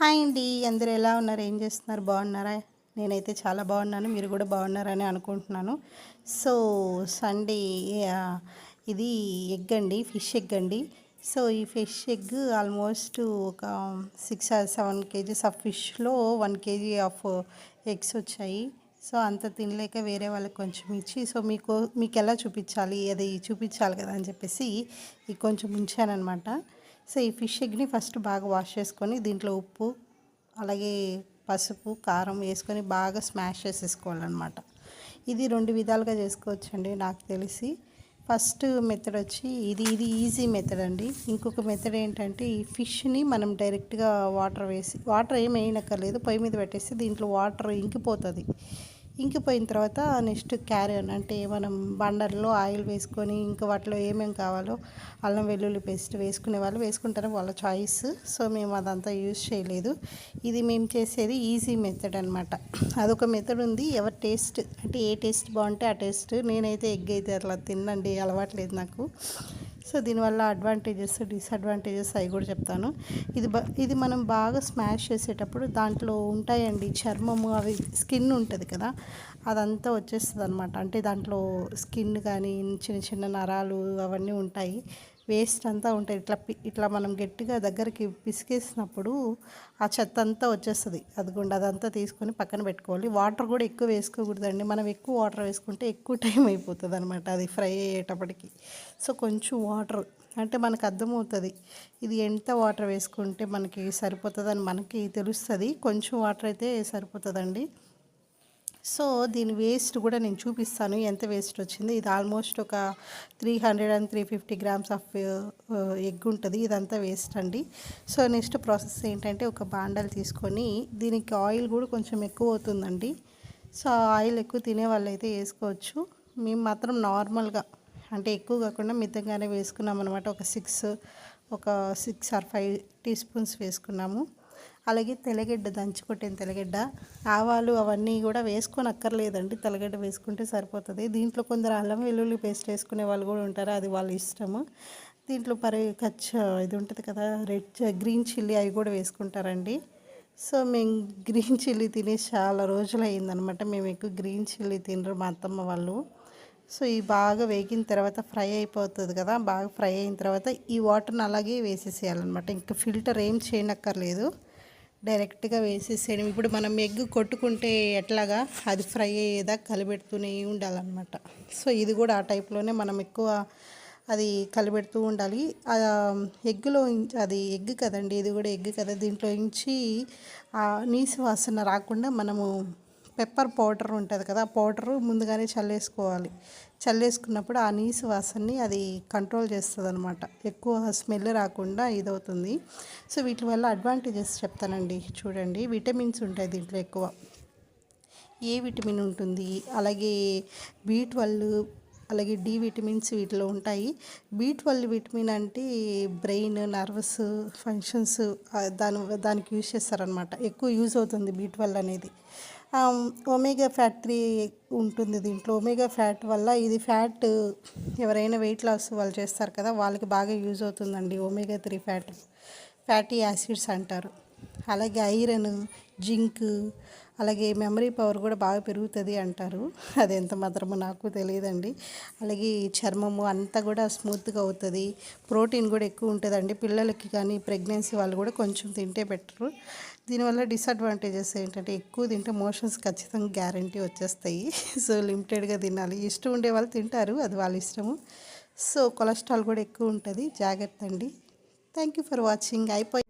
Hi అండి, అందరూ ఎలా ఉన్నారు? ఏం చేస్తున్నారు? బాగున్నారా? నేనైతే చాలా బాగున్నాను. మీరు కూడా బాగున్నారని అనుకుంటున్నాను. సో సండే ఇది ఎగ్ అండి, ఫిష్ ఎగ్ అండి. సో ఈ ఫిష్ ఎగ్ ఆల్మోస్ట్ ఒక 6 or 7 kgs ఆఫ్ ఫిష్లో 1 kg ఆఫ్ ఎగ్స్ వచ్చాయి. సో అంత తినలేక వేరే వాళ్ళకి కొంచెం ఇచ్చి, సో మీకు ఎలా చూపించాలి, అది చూపించాలి కదా అని చెప్పేసి ఇది కొంచెం ఉంచానమాట. సో ఈ ఫిష్ ఎగ్ని ఫస్ట్ బాగా వాష్ చేసుకొని దీంట్లో ఉప్పు అలాగే పసుపు కారం వేసుకొని బాగా స్మాష్ చేసేసుకోవాలన్నమాట. ఇది 2 విధాలుగా చేసుకోవచ్చండి నాకు తెలిసి. ఫస్ట్ మెథడ్ వచ్చి ఇది ఈజీ మెథడ్ అండి. ఇంకొక మెథడ్ ఏంటంటే ఈ ఫిష్ని మనం డైరెక్ట్గా వాటర్ ఏం వేయనక్కర్లేదు, పొయ్యి మీద పెట్టేసి దీంట్లో వాటర్ ఇంకిపోతుంది. ఇంకిపోయిన తర్వాత నెక్స్ట్ క్యారియర్ అంటే మనం బండర్లో ఆయిల్ వేసుకొని ఇంకా వాటిలో ఏమేమి కావాలో అల్లం వెల్లుల్లి పేస్ట్ వేసుకునే వాళ్ళు వేసుకుంటారు, వాళ్ళ చాయిస్. సో మేము అదంతా యూజ్ చేయలేదు. ఇది మేము చేసేది ఈజీ మెథడ్ అనమాట. అదొక మెథడ్ ఉంది, ఎవరి టేస్ట్ అంటే ఏ టేస్ట్ బాగుంటే ఆ టేస్ట్. నేనైతే ఎగ్ అయితే అట్లా తినండి, అలవాట్లేదు నాకు. సో దీనివల్ల అడ్వాంటేజెస్ డిసడ్వాంటేజెస్ అవి కూడా చెప్తాను. ఇది మనం బాగా స్మాష్ చేసేటప్పుడు దాంట్లో ఉంటాయండి చర్మము, అవి స్కిన్ ఉంటుంది కదా, అదంతా వచ్చేస్తుంది అనమాట. అంటే దాంట్లో స్కిన్ కానీ చిన్న చిన్న నరాలు అవన్నీ ఉంటాయి, వేస్ట్ అంతా ఉంటాయి. ఇట్లా మనం గట్టిగా దగ్గరికి పిసికేసినప్పుడు ఆ చెత్త అంతా వచ్చేస్తుంది. అదంతా తీసుకొని పక్కన పెట్టుకోవాలి. వాటర్ కూడా ఎక్కువ వేసుకోకూడదండి. మనం ఎక్కువ వాటర్ వేసుకుంటే ఎక్కువ టైం అయిపోతుంది అనమాట అది ఫ్రై అయ్యేటప్పటికి. సో కొంచెం వాటర్ అంటే మనకు అర్థమవుతుంది ఇది ఎంత వాటర్ వేసుకుంటే మనకి సరిపోతుందని మనకి తెలుస్తుంది. కొంచెం వాటర్ అయితే సరిపోతుందండి. సో దీని వేస్ట్ కూడా నేను చూపిస్తాను ఎంత వేస్ట్ వచ్చింది. ఇది ఆల్మోస్ట్ ఒక 300 and 350 grams ఆఫ్ ఎగ్ ఉంటుంది. ఇదంతా వేస్ట్ అండి. సో నెక్స్ట్ ప్రాసెస్ ఏంటంటే ఒక బాండల్ తీసుకొని దీనికి ఆయిల్ కూడా కొంచెం ఎక్కువ అవుతుందండి. సో ఆయిల్ ఎక్కువ తినే వాళ్ళు అయితే వేసుకోవచ్చు. మేము మాత్రం నార్మల్గా అంటే ఎక్కువ కాకుండా మితంగానే వేసుకున్నాం అనమాట. ఒక 6 or 5 teaspoons వేసుకున్నాము. అలాగే తెల్లగడ్డ, దంచుకొట్టిన తెల్లగడ్డ, ఆవాలు అవన్నీ కూడా వేసుకొని అక్కర్లేదండి, తెల్లగడ్డ వేసుకుంటే సరిపోతుంది. దీంట్లో కొందరు అల్లం వెల్లుల్లి పేస్ట్ వేసుకునే వాళ్ళు కూడా ఉంటారు, అది వాళ్ళ ఇష్టము. దీంట్లో ఇది ఉంటుంది కదా గ్రీన్ చిల్లీ, అవి కూడా వేసుకుంటారండి. సో మేము గ్రీన్ చిల్లీ తినేసి చాలా రోజులు అయిందనమాట. మేము ఎక్కువ గ్రీన్ చిల్లీ తినరు మా అత్తమ్మ వాళ్ళు. సో ఇవి బాగా వేగిన తర్వాత ఫ్రై అయిపోతుంది కదా, బాగా ఫ్రై అయిన తర్వాత ఈ వాటర్ని అలాగే వేసేసేయాలన్నమాట. ఇంకా ఫిల్టర్ ఏం చేయనక్కర్లేదు, డైరెక్ట్గా వేసేసేయడం. ఇప్పుడు మనం ఎగ్ కొట్టుకుంటే ఎట్లాగా అది ఫ్రై అయ్యేదా కలిపెడుతూనే ఉండాలన్నమాట. సో ఇది కూడా ఆ టైప్లోనే మనం ఎక్కువ అది కలిపెడుతూ ఉండాలి. ఎగ్గులో అది ఎగ్ కదండి, ఇది కూడా ఎగ్ కదా, దీంట్లో నుంచి నీసు వాసన రాకుండా మనము పెప్పర్ పౌడర్ ఉంటుంది కదా, ఆ పౌడరు ముందుగానే చల్లేసుకున్నప్పుడు ఆ నీసు వాసనని అది కంట్రోల్ చేస్తుంది అనమాట. ఎక్కువ స్మెల్ రాకుండా ఇదవుతుంది. సో వీటి వల్ల అడ్వాంటేజెస్ చెప్తానండి. చూడండి, విటమిన్స్ ఉంటాయి దీంట్లో ఎక్కువ. ఏ విటమిన్ ఉంటుంది, అలాగే B12 అలాగే డి విటమిన్స్ వీటిలో ఉంటాయి. B12 విటమిన్ అంటే బ్రెయిన్ నర్వస్ ఫంక్షన్స్ దానికి యూజ్ చేస్తారనమాట. ఎక్కువ యూజ్ అవుతుంది B12 అనేది. ఒమేగా ఫ్యాట్ 3 ఉంటుంది దీంట్లో. ఒమేగా ఫ్యాట్ వల్ల ఇది ఫ్యాట్ ఎవరైనా వెయిట్ లాస్ వాళ్ళు చేస్తారు కదా, వాళ్ళకి బాగా యూజ్ అవుతుందండి. ఒమేగా 3 ఫ్యాటీ యాసిడ్స్ అంటారు. అలాగే ఐరన్, జింక్, అలాగే మెమరీ పవర్ కూడా బాగా పెరుగుతుంది అంటారు. అది ఎంత మాత్రమో నాకు తెలియదండి. అలాగే చర్మము అంతా కూడా స్మూత్గా అవుతుంది. ప్రోటీన్ కూడా ఎక్కువ ఉంటుందండి. పిల్లలకి కానీ ప్రెగ్నెన్సీ వాళ్ళు కూడా కొంచెం తింటే బెటరు. దీనివల్ల డిసడ్వాంటేజెస్ ఏంటంటే ఎక్కువ తింటే మోషన్స్ ఖచ్చితంగా గ్యారంటీ వచ్చేస్తాయి. సో లిమిటెడ్గా తినాలి. ఇష్టం ఉండే వాళ్ళు తింటారు, అది వాళ్ళ ఇష్టము. సో కొలెస్ట్రాల్ కూడా ఎక్కువ ఉంటుంది, జాగ్రత్త అండి. Thank you for watching. అయిపోయి